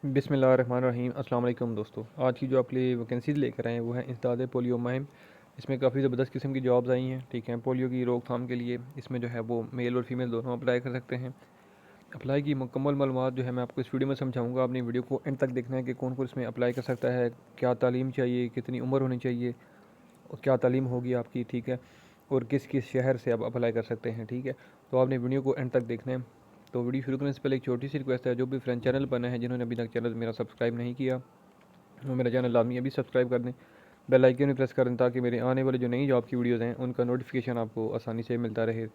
बिस्मिल्लाहिर्रहमानिर्रहीम। अस्सलाम वालेकुम दोस्तों, आज की जो आपके लिए वैकेंसीज़ लेकर आए हैं वो है इंसदाद पोलियो मुहिम। इसमें काफ़ी ज़बरदस्त किस्म की जॉब्स आई हैं, ठीक है। पोलियो की रोकथाम के लिए इसमें जो है वो मेल और फीमेल दोनों अप्लाई कर सकते हैं। अप्लाई की मुकम्मल मालूमात जो है मैं आपको इस वीडियो में समझाऊंगा। आपने वीडियो को एंड तक देखना है कि कौन कौन इसमें अप्लाई कर सकता है, क्या तालीम चाहिए, कितनी उम्र होनी चाहिए और क्या तालीम होगी आपकी, ठीक है, और किस किस शहर से आप अप्लाई कर सकते हैं, ठीक है। तो आपने वीडियो को एंड तक देखना है। तो वीडियो शुरू करने से पहले एक छोटी सी रिक्वेस्ट है, जो भी फ्रेंड चैनल बने हैं जिन्होंने अभी तक चैनल मेरा सब्सक्राइब नहीं किया वो मेरा चैनल लाजमी अभी सब्सक्राइब कर दें, बेल आइकन भी प्रेस कर दें ताकि मेरे आने वाले जो नई जॉब की वीडियोज़ हैं उनका नोटिफिकेशन आपको आसानी से मिलता रहे।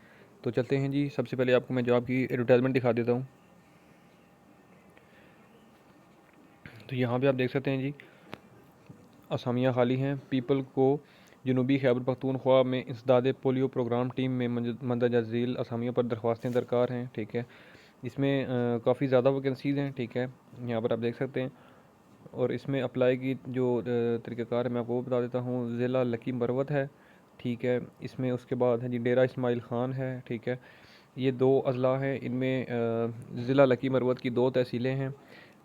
तो चलते हैं जी। सबसे पहले आपको मैं जॉब की एडवर्टाइजमेंट दिखा देता हूँ। तो यहाँ पे आप देख सकते हैं जी, असामियाँ खाली हैं। पीपल को जनूबी खैबर पख्तूनख्वा में इंसदाद पोलियो प्रोग्राम टीम में मंदरजा झील असामियों पर दरख्वास्तें दरकार हैं, ठीक है। इसमें काफ़ी ज़्यादा वैकेंसीज़ हैं, ठीक है, यहाँ पर आप देख सकते हैं। और इसमें अप्लाई की जो तरीक़ाकार है मैं आपको वो बता देता हूँ। ज़िला लकी मरवत है, ठीक है। इसमें उसके बाद है जी डेरा इस्माइल ख़ान है, ठीक है। ये दो अज़ला हैं। इनमें ज़िला लकी मरवत की दो तहसीलें हैं,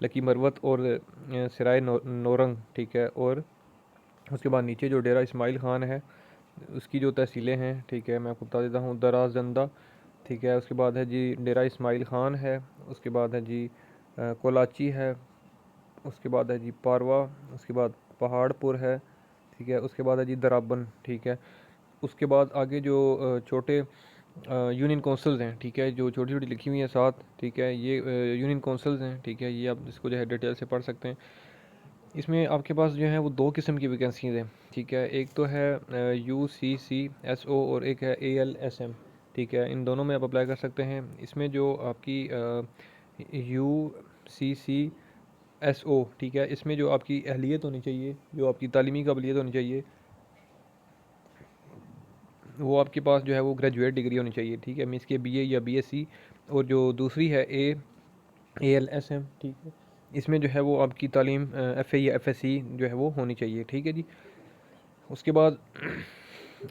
लकी मरवत और सराय नौरंग, ठीक है। और उसके बाद नीचे जो डेरा इस्माइल ख़ान है उसकी जो तहसीलें हैं, ठीक है, मैं आपको बता देता हूँ। दराजंदा, ठीक है। उसके बाद है जी डेरा इस्माइल ख़ान है। उसके बाद है जी कोलाची है। उसके बाद है जी पारवा। उसके बाद पहाड़पुर है, ठीक है। उसके बाद है जी दराबन, ठीक है। उसके बाद आगे जो छोटे यूनियन काउंसिल्स हैं, ठीक है, जो छोटी छोटी लिखी हुई हैं साथ, ठीक है, ये यूनियन काउंसिल्स हैं, ठीक है। ये आप इसको जो है डिटेल से पढ़ सकते हैं। इसमें आपके पास जो है वो दो किस्म की वैकेंसीज़ हैं, ठीक है। एक तो है UCCSO और एक है ALSM, ठीक है। इन दोनों में आप अप्लाई कर सकते हैं। इसमें जो आपकी UCCSO, ठीक है, इसमें जो आपकी अहलियत होनी चाहिए, जो आपकी तालीमी काबिलियत होनी चाहिए, वो आपके पास जो है वो ग्रेजुएट डिग्री होनी चाहिए, ठीक है, मीन्स के BA या BSc। और जो दूसरी है ALSM, ठीक है, इसमें जो है वो आपकी तालीम FA या FSC जो है वो होनी चाहिए, ठीक है जी। उसके बाद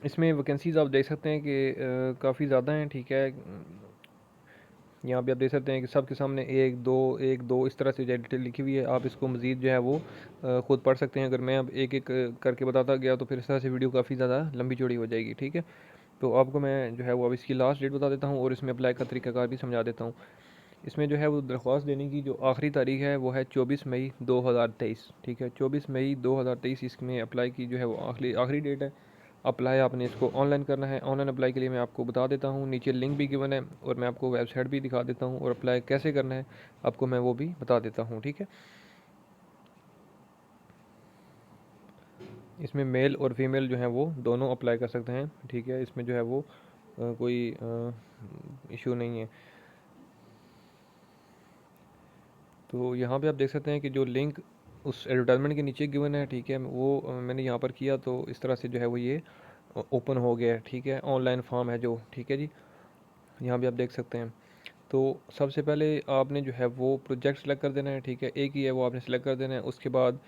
इसमें वैकेंसीज़ आप देख सकते हैं कि काफ़ी ज़्यादा हैं, ठीक है। यहाँ पे आप देख सकते हैं कि सबके सामने एक दो इस तरह से जो डिटेल लिखी हुई है। आप इसको मज़ीद जो है वो ख़ुद पढ़ सकते हैं। अगर मैं अब एक एक करके बताता गया तो फिर इस तरह से वीडियो काफ़ी ज़्यादा लंबी चौड़ी हो जाएगी, ठीक है। तो आपको मैं जो है वो अब इसकी लास्ट डेट बता देता हूँ और इसमें अप्लाई का तरीक़ाकार भी समझा देता हूँ। इसमें जो है वो दरख्वास्त देने की जो आखिरी तारीख है वो है 24 मई 2023, ठीक है। 24 मई 2023 इसमें अप्लाई की जो है वो आखिरी डेट है। अप्लाई आपने इसको ऑनलाइन करना है। ऑनलाइन अप्लाई के लिए मैं आपको बता देता हूँ, नीचे लिंक भी गिवन है और मैं आपको वेबसाइट भी दिखा देता हूँ, और अप्लाई कैसे करना है आपको मैं वो भी बता देता हूँ, ठीक है। इसमें मेल और फीमेल जो है वो दोनों अप्लाई कर सकते हैं, ठीक है। इसमें जो है वो कोई इशू नहीं है। तो यहाँ पे आप देख सकते हैं कि जो लिंक उस एडवर्टाइजमेंट के नीचे गिवन है, ठीक है, वो मैंने यहाँ पर किया तो इस तरह से जो है वो ये ओपन हो गया है, ठीक है। ऑनलाइन फॉर्म है जो, ठीक है जी, यहाँ भी आप देख सकते हैं। तो सबसे पहले आपने जो है वो प्रोजेक्ट सेलेक्ट कर देना है, ठीक है, एक ही है वो आपने सेलेक्ट कर देना है। उसके बाद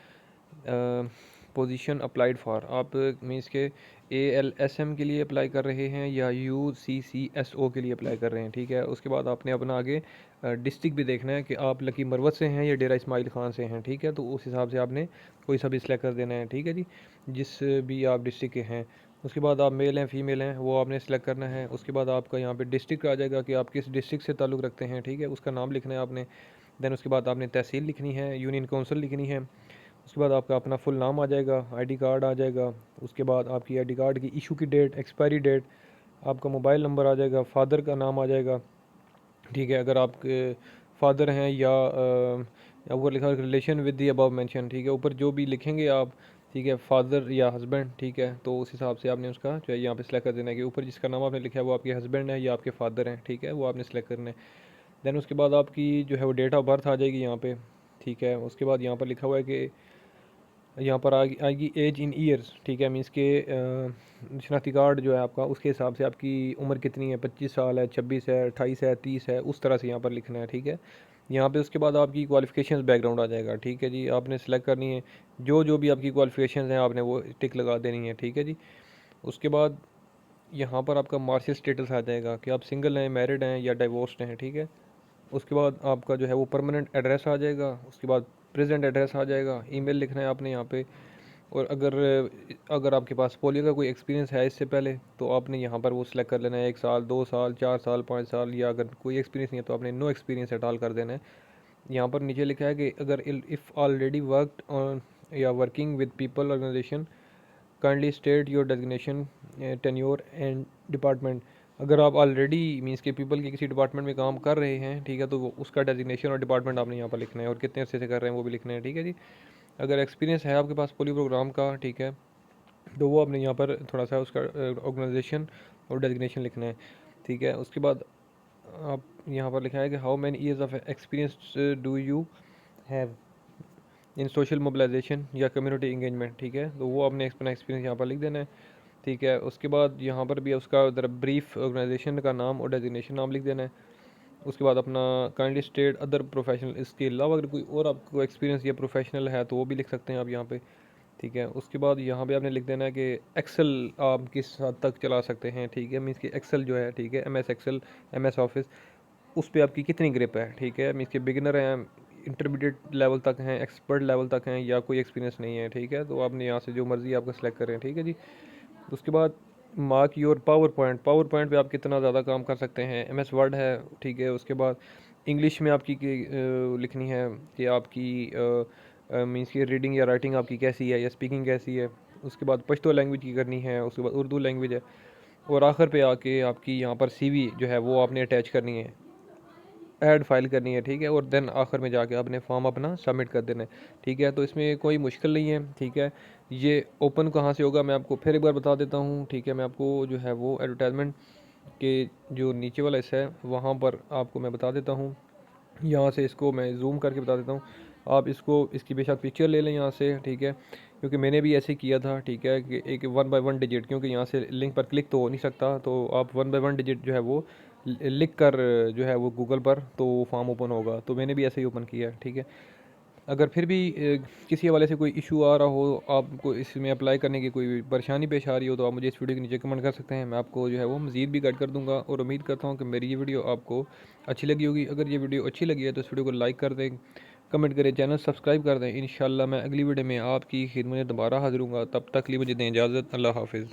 पोजीशन अप्लाइड फॉर, आप मीन्स के ALSM के लिए अप्लाई कर रहे हैं या UCCSO के लिए अप्लाई कर रहे हैं, ठीक है। उसके बाद आपने अपना आगे डिस्ट्रिक्ट भी देखना है कि आप लकी मरवत से हैं या डेरा इस्माइल ख़ान से हैं, ठीक है। तो उस हिसाब से आपने कोई सा भी सिलेक्ट कर देना है, ठीक है जी, जिस भी आप डिस्ट्रिक्ट के हैं। उसके बाद आप मेल हैं फ़ीमेल हैं वो आपने सेलेक्ट करना है। उसके बाद आपका यहाँ पे डिस्ट्रिक्ट आ जाएगा कि आप किस डिस्ट्रिक्ट से ताल्लुक़ रखते हैं, ठीक है, उसका नाम लिखना है आपने। दैन उसके बाद आपने तहसील लिखनी है, यूनियन काउंसिल लिखनी है। उसके बाद आपका अपना फुल नाम आ जाएगा, आईडी कार्ड आ जाएगा। उसके बाद आपकी आईडी कार्ड की इशू की डेट, एक्सपायरी डेट, आपका मोबाइल नंबर आ जाएगा, फादर का नाम आ जाएगा, ठीक है, अगर आपके फादर हैं या ऊपर लिखा relation with the above mention, ठीक है, ऊपर जो भी लिखेंगे आप, ठीक है, फादर या हस्बैंड, ठीक है, तो उस हिसाब से आपने उसका जो है यहाँ पे सेलेक्ट कर देना है कि ऊपर जिसका नाम आपने लिखा है वो आपके हस्बैंड है या आपके फादर हैं, ठीक है, वो आपने सेलेक्ट करना है। दैन उसके बाद आपकी जो है वो डेट ऑफ बर्थ आ जाएगी यहाँ पे, ठीक है। उसके बाद यहाँ पर लिखा हुआ है कि यहाँ पर आएगी एज इन ईयर्स, ठीक है, मीन्स के शनाख्ती कार्ड जो है आपका उसके हिसाब से आपकी उम्र कितनी है, 25 साल है, 26 है, 28 है, 30 है, उस तरह से यहाँ पर लिखना है, ठीक है। यहाँ पे उसके बाद आपकी क्वालिफ़िकेशंस बैकग्राउंड आ जाएगा, ठीक है जी, आपने सेलेक्ट करनी है जो जो भी आपकी क्वालिफ़िकेशंस हैं आपने वो टिक लगा देनी है, ठीक है जी। उसके बाद यहाँ पर आपका मार्शियल स्टेटस आ जाएगा कि आप सिंगल हैं, मैरिड हैं या डाइवोर्स्ड हैं, ठीक है। उसके बाद आपका जो है वो परमानेंट एड्रेस आ जाएगा, उसके बाद प्रेजेंट एड्रेस आ जाएगा, ईमेल लिखना है आपने यहाँ पे। और अगर अगर आपके पास पोलियो का कोई एक्सपीरियंस है इससे पहले, तो आपने यहाँ पर वो सिलेक्ट कर लेना है, 1 साल, 2 साल, 4 साल, 5 साल, या अगर कोई एक्सपीरियंस नहीं है तो आपने नो एक्सपीरियंस हटाल कर देना है। यहाँ पर नीचे लिखा है कि अगर इफ़ ऑलरेडी वर्कड ऑन या working with people organisation kindly state your designation, tenure and department. अगर आप ऑलरेडी मीन्स के पीपल के किसी डिपार्टमेंट में काम कर रहे हैं, ठीक है, तो वो उसका डेजिग्नेशन और डिपार्टमेंट आपने यहाँ पर लिखना है, और कितने अरसे से कर रहे हैं वो भी लिखना है, ठीक है जी। अगर एक्सपीरियंस है आपके पास पोलियो प्रोग्राम का, ठीक है, तो वो आपने यहाँ पर थोड़ा सा उसका ऑर्गेनाइजेशन और डेजिग्नेशन लिखना है, ठीक है। उसके बाद आप यहाँ पर लिखा है कि how many years of experience do you have in social mobilisation या कम्युनिटी इंगेजमेंट, ठीक है, तो वो आपने अपना एक्सपीरियंस यहाँ पर लिख देना है, ठीक है। उसके बाद यहाँ पर भी उसका ज़रा ब्रीफ ऑर्गेनाइजेशन का नाम और डेजिग्नेशन नाम लिख देना है। उसके बाद अपना काइंडली स्टेट अदर प्रोफेशनल, इसके अलावा अगर कोई और आपको एक्सपीरियंस या प्रोफेशनल है तो वो भी लिख सकते हैं आप यहाँ पे, ठीक है। उसके बाद यहाँ पे आपने लिख देना है कि एक्सेल आप किस हद तक चला सकते हैं, ठीक है, मीन्स कि एक्सेल जो है, ठीक है, M S Excel, M S Office, उस पर आपकी कितनी ग्रिप है, ठीक है, मीन्स के बिगिनर हैं, इंटरमीडिएट लेवल तक हैं, एक्सपर्ट लेवल तक हैं, या कोई एक्सपीरियंस नहीं है, ठीक है। तो आपने यहाँ से जो मर्ज़ी आपका सेलेक्ट करें, ठीक है जी। उसके बाद mark your power point, power point पे आप कितना ज़्यादा काम कर सकते हैं, एम एस वर्ड है, ठीक है। उसके बाद इंग्लिश में आपकी लिखनी है कि आपकी मीन्स की रीडिंग या राइटिंग आपकी कैसी है या स्पीकिंग कैसी है। उसके बाद पश्तो लैंग्वेज की करनी है, उसके बाद उर्दू लैंग्वेज है, और आखिर पे आके आपकी यहाँ पर सीवी जो है वो आपने अटैच करनी है, ऐड फाइल करनी है, ठीक है। और देन आखिर में जाके आपने फॉर्म अपना सबमिट कर देना है, ठीक है। तो इसमें कोई मुश्किल नहीं है, ठीक है। ये ओपन कहाँ से होगा मैं आपको फिर एक बार बता देता हूँ, ठीक है। मैं आपको जो है वो एडवर्टाइजमेंट के जो नीचे वाला हिस्सा है वहाँ पर आपको मैं बता देता हूँ। यहाँ से इसको मैं जूम करके बता देता हूँ, आप इसको इसकी बेशक पिक्चर ले लें यहाँ से, ठीक है, क्योंकि मैंने भी ऐसे किया था, ठीक है, कि एक 1 बाय 1 डिजिट, क्योंकि यहाँ से लिंक पर क्लिक तो हो नहीं सकता, तो आप 1 बाय 1 डिजिट जो है वो लिख कर जो है वो गूगल पर तो फॉर्म ओपन होगा, तो मैंने भी ऐसे ही ओपन किया है, ठीक है। अगर फिर भी किसी हवाले से कोई इशू आ रहा हो, आपको इसमें अप्लाई करने की कोई परेशानी पेश आ रही हो, तो आप मुझे इस वीडियो के नीचे कमेंट कर सकते हैं, मैं आपको जो है वो मज़ीद भी गाइड कर दूंगा। और उम्मीद करता हूँ कि मेरी ये वीडियो आपको अच्छी लगी होगी। अगर ये वीडियो अच्छी लगी है तो इस वीडियो को लाइक कर दें, कमेंट करें, चैनल सब्सक्राइब कर दें। इंशाल्लाह मैं अगली वीडियो में आपकी खिदमत में दोबारा हाजिर हूँगा, तब तक लिए मुझे दें इजाज़त। अल्लाह हाफिज़।